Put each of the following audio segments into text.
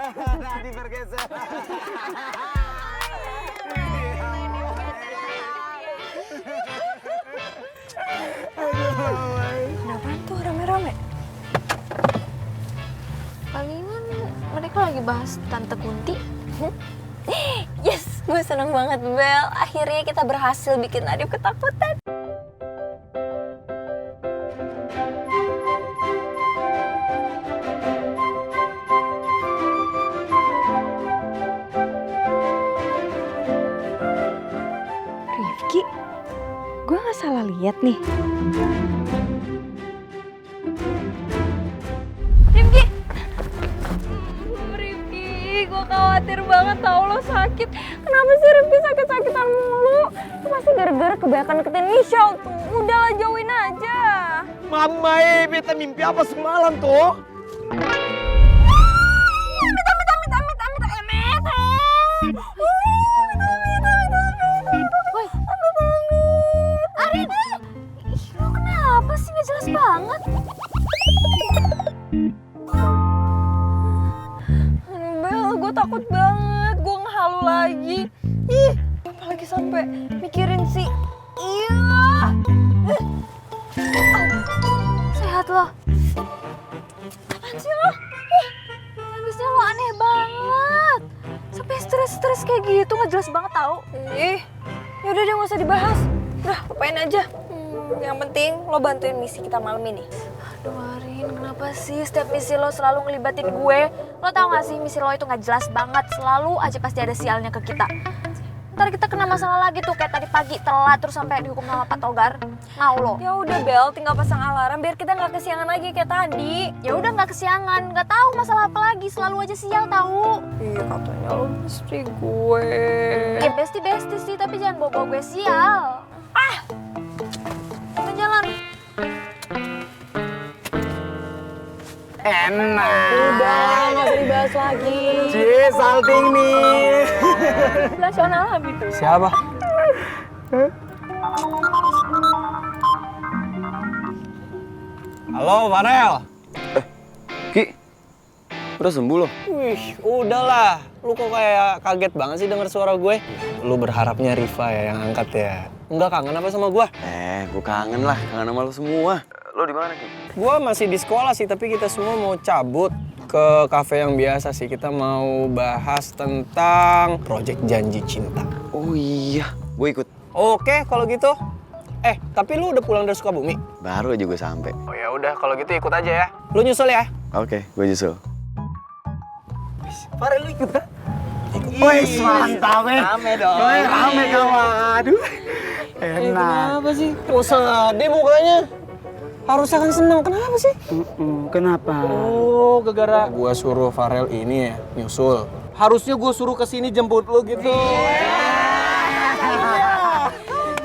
Tadi bergeser. Kenapaan tuh rame-rame? Palingan mereka lagi bahas Tante Kunti. Yes, gue seneng banget Bel. Akhirnya kita berhasil bikin Nadif ketakutan. Rifki, gue gak salah lihat nih. Rifki, gue khawatir banget tau lo sakit. Kenapa sih Rifki sakit-sakitan mulu? Itu pasti gara-gara kebanyakan deketin Michelle tuh. Udahlah jauhin aja. Mama, beta mimpi apa semalam tuh? Woi, Arin, ih lo kenapa sih gak jelas banget? Bel, gue takut banget, gue ngehalu lagi. Ih, apalagi sampai mikirin si iya. Sehat lo? Apaan sih lo? Ih, habisnya lo aneh banget. Sampai stres-stres kayak gitu gak jelas banget tau. Ih, yaudah deh gak usah dibahas. Udah, lupain aja. Yang penting lo bantuin misi kita malam ini. Aduh Arin, kenapa sih setiap misi lo selalu ngelibatin gue? Lo tau gak sih misi lo itu gak jelas banget. Selalu aja pasti ada sialnya ke kita. Ntar kita kena masalah lagi tuh kayak tadi pagi telat terus sampai dihukum sama Pak Togar. Mau lo? Ya udah Bel, tinggal pasang alarm biar kita nggak kesiangan lagi kayak tadi. Ya udah nggak kesiangan, nggak tahu masalah apa lagi, selalu aja sial tahu. Iya katanya lo mesti gue. Ya bestie sih tapi jangan bawa gue sial. Ah, jalan. Enak. Udah, nggak usah dibahas lagi. Cie, salting nih. Nasional gitu. Siapa? Halo, Farel. Ki, udah sembuh loh? Wih, udahlah. Lu kok kayak kaget banget sih denger suara gue? Lu berharapnya Riva ya yang angkat ya? Enggak kangen apa sama gue? Gue kangen lah, kangen sama lo semua. Lo di mana, Ki? Gue masih di sekolah sih, tapi kita semua mau cabut ke kafe yang biasa sih. Kita mau bahas tentang proyek janji cinta. Oh iya, gue ikut. Oke, kalau gitu. Tapi lu udah pulang dari Sukabumi? Baru aja gue sampai. Oh ya udah, kalau gitu ikut aja ya. Lu nyusul ya? Oke, gue nyusul. Farel lu ikut kan? Wih, mantap, Rame dong. Rame kawan. Aduh, Kenapa sih? Kok sedih mukanya? Harusnya kan seneng, kenapa sih? Kenapa? Oh, gara-gara gua suruh Farel ini ya, nyusul. Harusnya gua suruh kesini jemput lu gitu.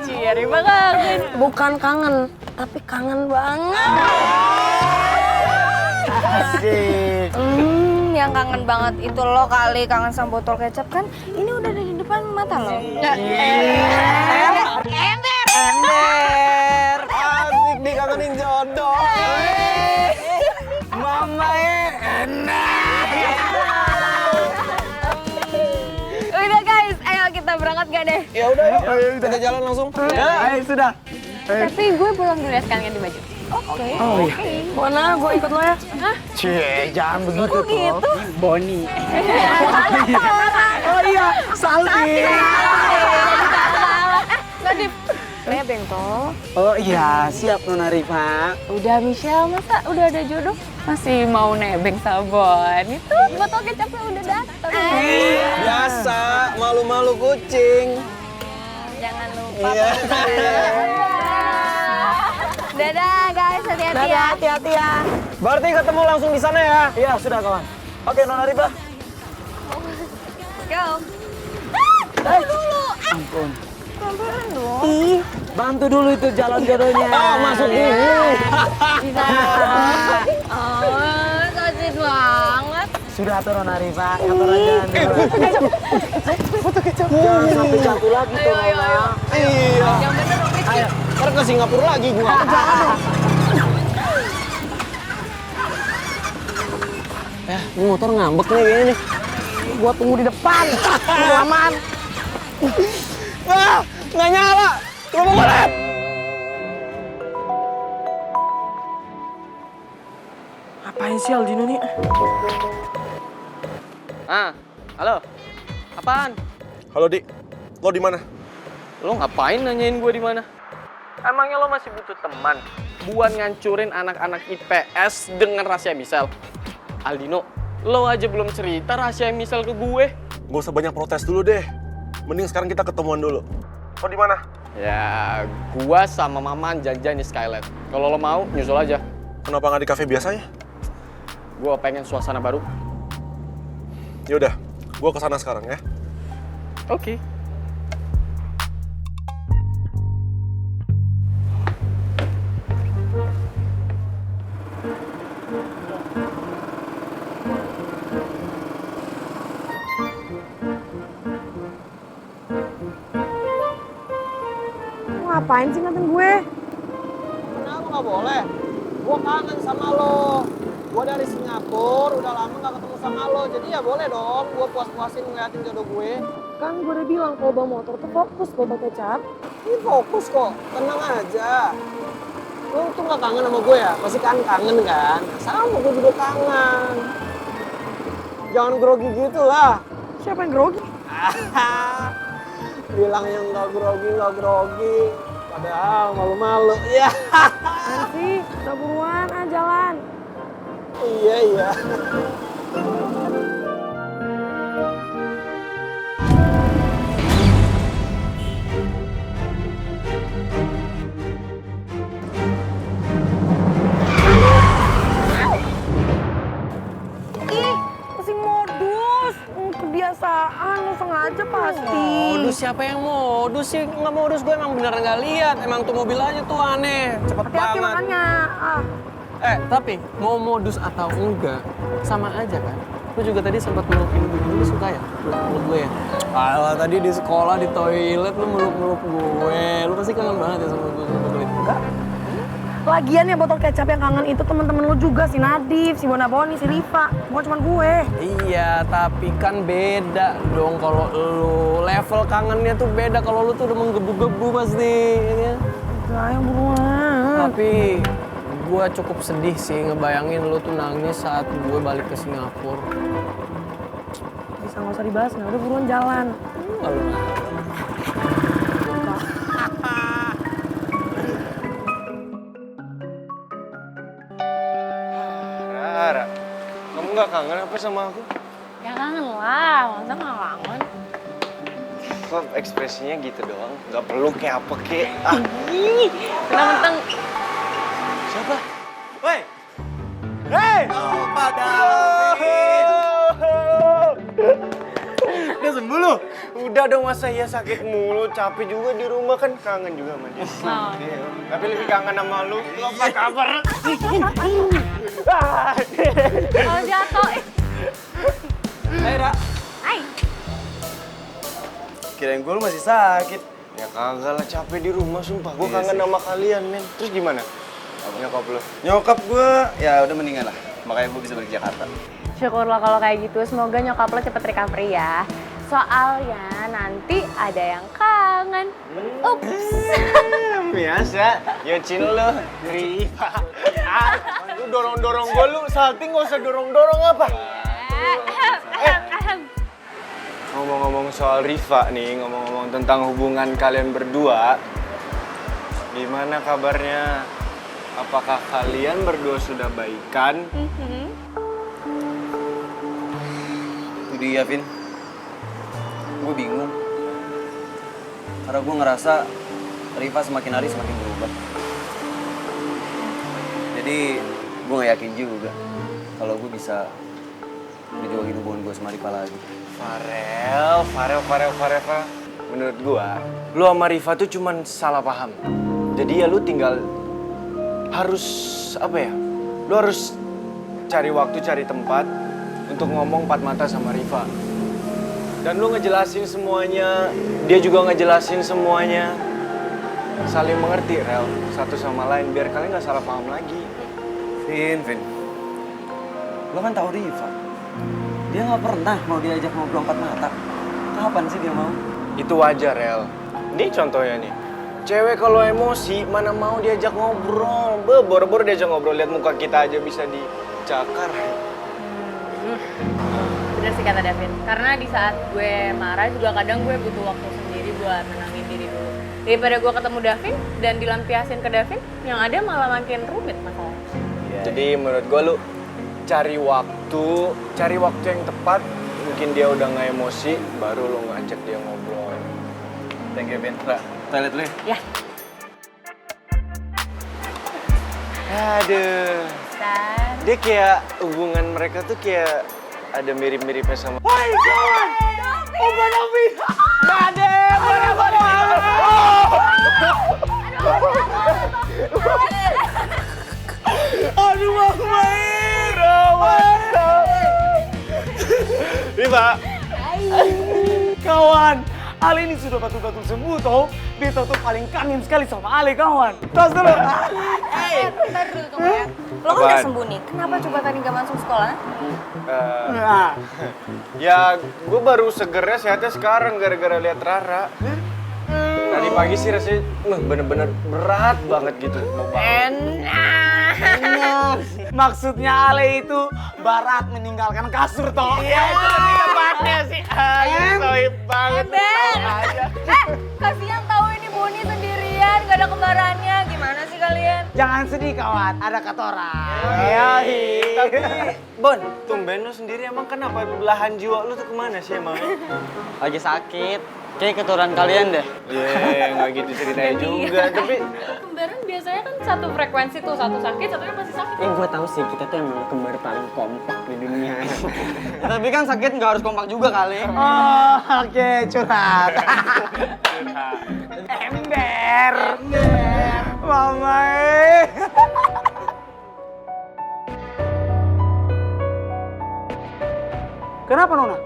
Ciri kangen. Bukan kangen, tapi kangen banget. Asik. Yang kangen banget itu lo kali kangen sama botol kecap kan? Ini udah ada di depan mata lo. Ember. Asik dikangenin jodoh. Mama enak. Udah guys, ayo kita berangkat gak deh? Ya udah yuk. Kita jalan langsung. Ayo sudah. Tapi gue belum dulu ya sekarang ganti baju. Oke. Oh iya. Mana gue ikut lo ya? Hah? Cie, jangan begitu Kok gitu? Boni. Oh iya, Salti. Nadif. Nebeng toh. Oh iya, siap Nona Rifa. Udah Michelle, masa udah ada jodoh? Masih mau nebeng sabon. Itu botol kecapnya udah datang. Biasa, malu-malu kucing. Jangan lupa. Iya. Dadah guys, hati-hati ya. Hati-hati ya. Berarti ketemu langsung di sana ya? Iya, sudah kawan. Oke, Nona Rifa. Go. Dulu. Ampun. Pelan-pelan dong. Ih, bantu dulu itu jalan jodohnya. Oh, masuk dulu. Bisa. Oh, sakit banget. Sudah tuh Nona Rifa, kantor aja. Jangan sampai jatuh lagi tuh Nona. Iya. Yang bener dong, Rizky. Ayo, ntar ke Singapura lagi gua. Ya, ini motor ngambek nih kayaknya nih. Gua tunggu di depan. Kelamaan. Ah, nggak nyala. Coba gue lihat. Apain sih Aldino nih? Halo. Apaan? Halo Dik, lo di mana? Lo ngapain nanyain gue di mana? Emangnya lo masih butuh teman buat ngancurin anak-anak IPS dengan rahasia misal? Aldino, lo aja belum cerita rahasia misal ke gue. Gak usah banyak protes dulu deh. Mending sekarang kita ketemuan dulu. Lo di mana? Ya, gua sama Maman janjian di Skyland. Kalau lo mau, nyusul aja. Kenapa nggak di kafe biasanya? Gua pengen suasana baru. Yaudah, gua kesana sekarang ya. Oke. Ngapain sih ngatain gue? Kenapa nggak boleh? Gua kangen sama lo. Gua dari Singapura, udah lama nggak ketemu sama lo. Jadi ya boleh dong, gua puas-puasin ngeliatin jodoh gue. Kan gue udah bilang kalau bawa motor tuh fokus botol kecap. Ini fokus kok, tenang aja. Lo tuh nggak kangen sama gue ya? Pasti kan kangen kan? Sama gue juga kangen. Jangan grogi gitu lah. Siapa yang grogi? Bilang yang nggak grogi. Padahal malu-malu. Iya. Nanti, udah buruan, jalan. Iya. Ih, masih modus. Kebiasaan, lo sengaja pasti. Modus siapa yang modus sih? Nggak modus, gue emang bener nggak lihat. Emang tuh mobil aja tuh aneh, cepet Hati-hati banget. makanya. Tapi mau modus atau enggak, sama aja kan. Lu juga tadi sempat melukin gue, lu suka ya? Meluk gue ya? Alah, tadi di sekolah, di toilet, lu meluk-meluk gue. Lu pasti kangen banget ya sama gue. Enggak. Lagian ya botol kecap yang kangen itu temen-temen lu juga, si Nadif, si Bonaboni, si Rifa. Bukan cuma gue. Iya, tapi kan beda dong kalau lu. Level kangennya tuh beda kalau lu tuh udah menggebu-gebu pasti. Ya. Udah, yang buruan. Tapi gue cukup sedih sih ngebayangin lu tuh nangis saat gue balik ke Singapura. Bisa nggak usah dibahas, nggak udah buruan jalan. Lalu Rara, kamu nggak kangen apa sama aku? Ya kangen lah, masa nggak kangen? Kok ekspresinya gitu doang? Nggak perlu kayak apa kek? Mentang-mentang Siapa? Woi! Hei! Udah sembuh lu? Udah dong, masa iya sakit mulu, capek juga di rumah kan, kangen juga sama dia. Tapi lebih kangen sama lu apa kabar? kalau jatuh. Hai, Ra. Hai. Kirain gue lu masih sakit. Ya kagak lah, capek di rumah sumpah. Gue kangen sama kalian, men. Terus gimana? Nyokap lu? Nyokap gue ya udah mendingan lah. Makanya gue bisa balik Jakarta. Syukurlah kalau kayak gitu. Semoga nyokap lo cepet recovery ya. Soalnya nanti ada yang kangen. Ups. Biasa, Yocin lu, Riva. Lu dorong-dorong gue, lu salting gak usah dorong-dorong apa? Ngomong-ngomong soal Riva nih, ngomong-ngomong tentang hubungan kalian berdua, gimana kabarnya? Apakah kalian berdua sudah baikan? Itu dia, Vin. Gue bingung. Karena gue ngerasa Riva semakin hari semakin berubah. Jadi gue gak yakin juga kalau gue bisa ngejuangin hubungan gue sama Riva lagi. Farel. Menurut gua, lu sama Riva tuh cuman salah paham. Jadi ya lu tinggal harus, apa ya? Lu harus cari waktu, cari tempat untuk ngomong empat mata sama Riva. Dan lu ngejelasin semuanya, dia juga ngejelasin semuanya. Saling mengerti, Rel, satu sama lain, biar kalian gak salah paham lagi. Vin. Lo kan tahu Riva. Dia nggak pernah mau diajak ngobrol empat mata. Kapan sih dia mau? Itu wajar, Rel. Ini contohnya nih. Cewek kalau emosi, mana mau diajak ngobrol. Boro-boro diajak ngobrol, lihat muka kita aja bisa dicakar. Bener sih kata Davin, karena di saat gue marah juga kadang gue butuh waktu sendiri buat menangin diri dulu. Daripada gue ketemu Davin dan dilampiasin ke Davin, yang ada malah makin rumit masalahnya. Jadi menurut gue lu cari waktu yang tepat. Mungkin dia udah nggak emosi, baru lu ngajak dia ngobrol. Thank you, Ben. Ra, toilet dulu ya? Ya. Aduh. Dan Dia kayak hubungan mereka tuh kayak ada mirip-miripnya sama. Hai kawan! Opa Novi! Gade! Boleh! Aduh, Bang Mair! Riva! Kawan, Ale ini sudah batul-batul sembuh toh. Beta tuh paling kangen sekali sama Ale kawan. Tos dulu. Bentar dulu tunggu ya. Lo kan udah Apaan? sembuh nih, kenapa coba tadi gak masuk sekolah? Nah, Ya, gue baru segernya sehatnya sekarang gara-gara lihat Rara. Tadi pagi sih rasanya bener-bener berat banget gitu. Mau bangun. maksudnya Ale itu barat meninggalkan kasur toh. Iya, itu lebih tepatnya sih. Soib banget. Ben! Kasihan tahu ini Boni sendirian, gak ada kembarannya. Gimana sih kalian? Jangan sedih kawan, ada katorang. Tapi, Bon, tumben lu sendiri emang kenapa belahan jiwa lu tuh kemana sih emang? Lagi sakit. Kayak keturunan kalian deh. Nggak gitu ceritanya juga. Tapi kembaran biasanya kan satu frekuensi tuh, satu sakit, satunya masih sakit. Gue tahu sih kita tuh emang kembar paling kompak di dunia. Tapi kan sakit nggak harus kompak juga kali. Oh, oke, curhat. Ember. Mama. Kenapa Nona?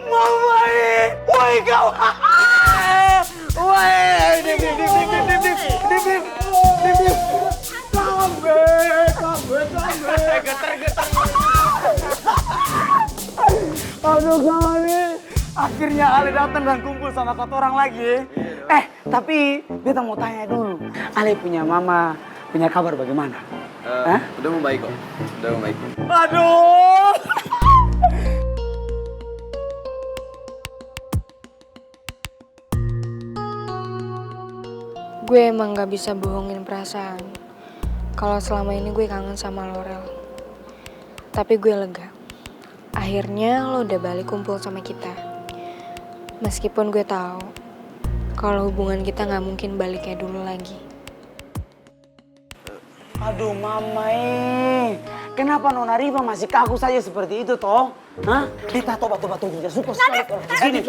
Mama, woi kawan. Woi, dip. Getar. Aduh kawan, akhirnya Ale datang dan kumpul sama kata orang lagi. Tapi beta mau tanya dulu, Ale punya mama, punya kabar bagaimana? Udah mau baik kok. Udah mau baik. Aduh. Gue emang gak bisa bohongin perasaan kalau selama ini gue kangen sama Laurel. Tapi gue lega. Akhirnya lo udah balik kumpul sama kita. Meskipun gue tahu kalau hubungan kita gak mungkin balik kayak dulu lagi. Aduh mama kenapa Nona Riva masih kaku saja seperti itu toh? Hah? Beta tobat tidak suka sekali kalau begini.